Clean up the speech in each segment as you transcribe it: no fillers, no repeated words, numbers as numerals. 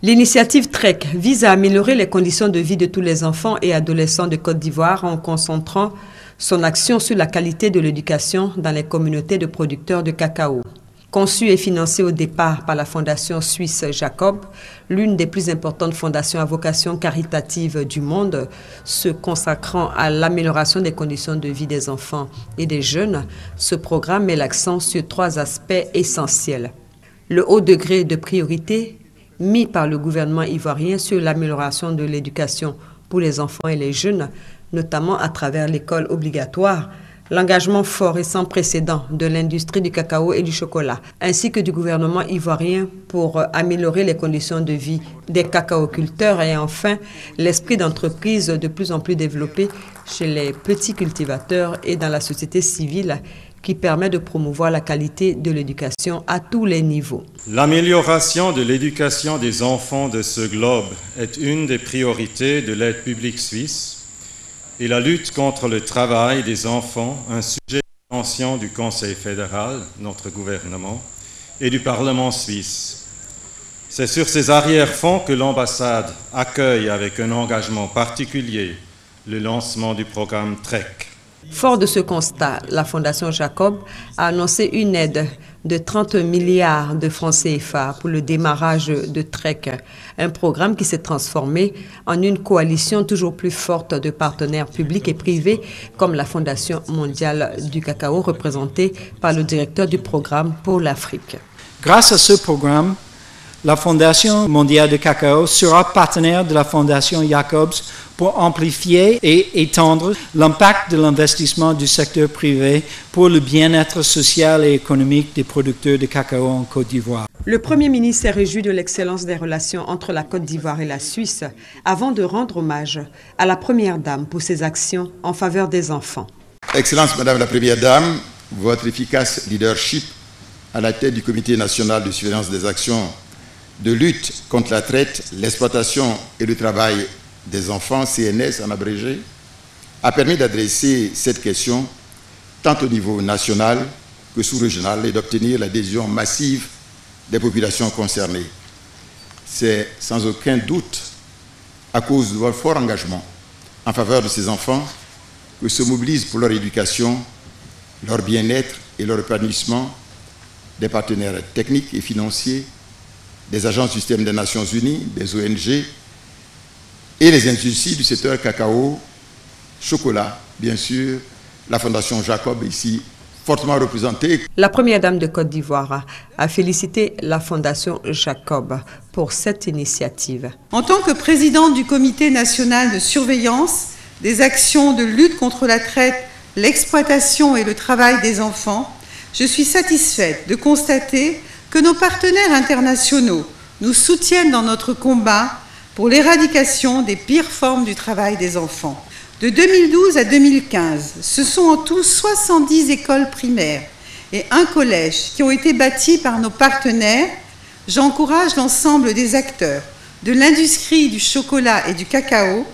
L'initiative TREC vise à améliorer les conditions de vie de tous les enfants et adolescents de Côte d'Ivoire en concentrant son action sur la qualité de l'éducation dans les communautés de producteurs de cacao. Conçue et financée au départ par la fondation suisse Jacob, l'une des plus importantes fondations à vocation caritative du monde, se consacrant à l'amélioration des conditions de vie des enfants et des jeunes, ce programme met l'accent sur 3 aspects essentiels. Le haut degré de priorité mis par le gouvernement ivoirien sur l'amélioration de l'éducation pour les enfants et les jeunes, notamment à travers l'école obligatoire, l'engagement fort et sans précédent de l'industrie du cacao et du chocolat, ainsi que du gouvernement ivoirien pour améliorer les conditions de vie des cacaoculteurs et enfin l'esprit d'entreprise de plus en plus développé chez les petits cultivateurs et dans la société civile qui permet de promouvoir la qualité de l'éducation à tous les niveaux. L'amélioration de l'éducation des enfants de ce globe est une des priorités de l'aide publique suisse et la lutte contre le travail des enfants, un sujet d'attention du Conseil fédéral, notre gouvernement, et du Parlement suisse. C'est sur ces arrière-fonds que l'ambassade accueille avec un engagement particulier le lancement du programme TREC. Fort de ce constat, la Fondation Jacob a annoncé une aide de 30 milliards de francs CFA pour le démarrage de TREC, un programme qui s'est transformé en une coalition toujours plus forte de partenaires publics et privés comme la Fondation mondiale du cacao représentée par le directeur du programme pour l'Afrique. Grâce à ce programme, la Fondation mondiale du cacao sera partenaire de la Fondation Jacobs pour amplifier et étendre l'impact de l'investissement du secteur privé pour le bien-être social et économique des producteurs de cacao en Côte d'Ivoire. Le Premier ministre s'est réjoui de l'excellence des relations entre la Côte d'Ivoire et la Suisse avant de rendre hommage à la Première Dame pour ses actions en faveur des enfants. Excellence Madame la Première Dame, votre efficace leadership à la tête du Comité national de surveillance des actions de lutte contre la traite, l'exploitation et le travail des enfants, CNS en abrégé, a permis d'adresser cette question tant au niveau national que sous-régional et d'obtenir l'adhésion massive des populations concernées. C'est sans aucun doute à cause de votre fort engagement en faveur de ces enfants que se mobilisent pour leur éducation, leur bien-être et leur épanouissement des partenaires techniques et financiers, des agences du système des Nations Unies, des ONG et les industries du secteur cacao, chocolat, bien sûr, la Fondation Jacob ici fortement représentée. La Première Dame de Côte d'Ivoire a félicité la Fondation Jacob pour cette initiative. En tant que présidente du Comité national de surveillance des actions de lutte contre la traite, l'exploitation et le travail des enfants, je suis satisfaite de constater que nos partenaires internationaux nous soutiennent dans notre combat pour l'éradication des pires formes du travail des enfants. De 2012 à 2015, ce sont en tout 70 écoles primaires et un collège qui ont été bâtis par nos partenaires. J'encourage l'ensemble des acteurs de l'industrie du chocolat et du cacao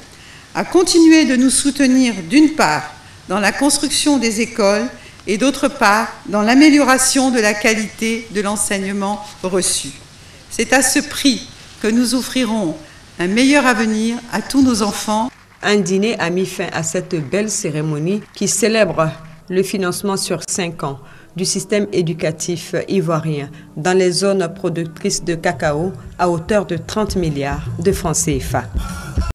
à continuer de nous soutenir d'une part dans la construction des écoles et d'autre part dans l'amélioration de la qualité de l'enseignement reçu. C'est à ce prix que nous offrirons un meilleur avenir à tous nos enfants. Un dîner a mis fin à cette belle cérémonie qui célèbre le financement sur 5 ans du système éducatif ivoirien dans les zones productrices de cacao à hauteur de 30 milliards de francs CFA.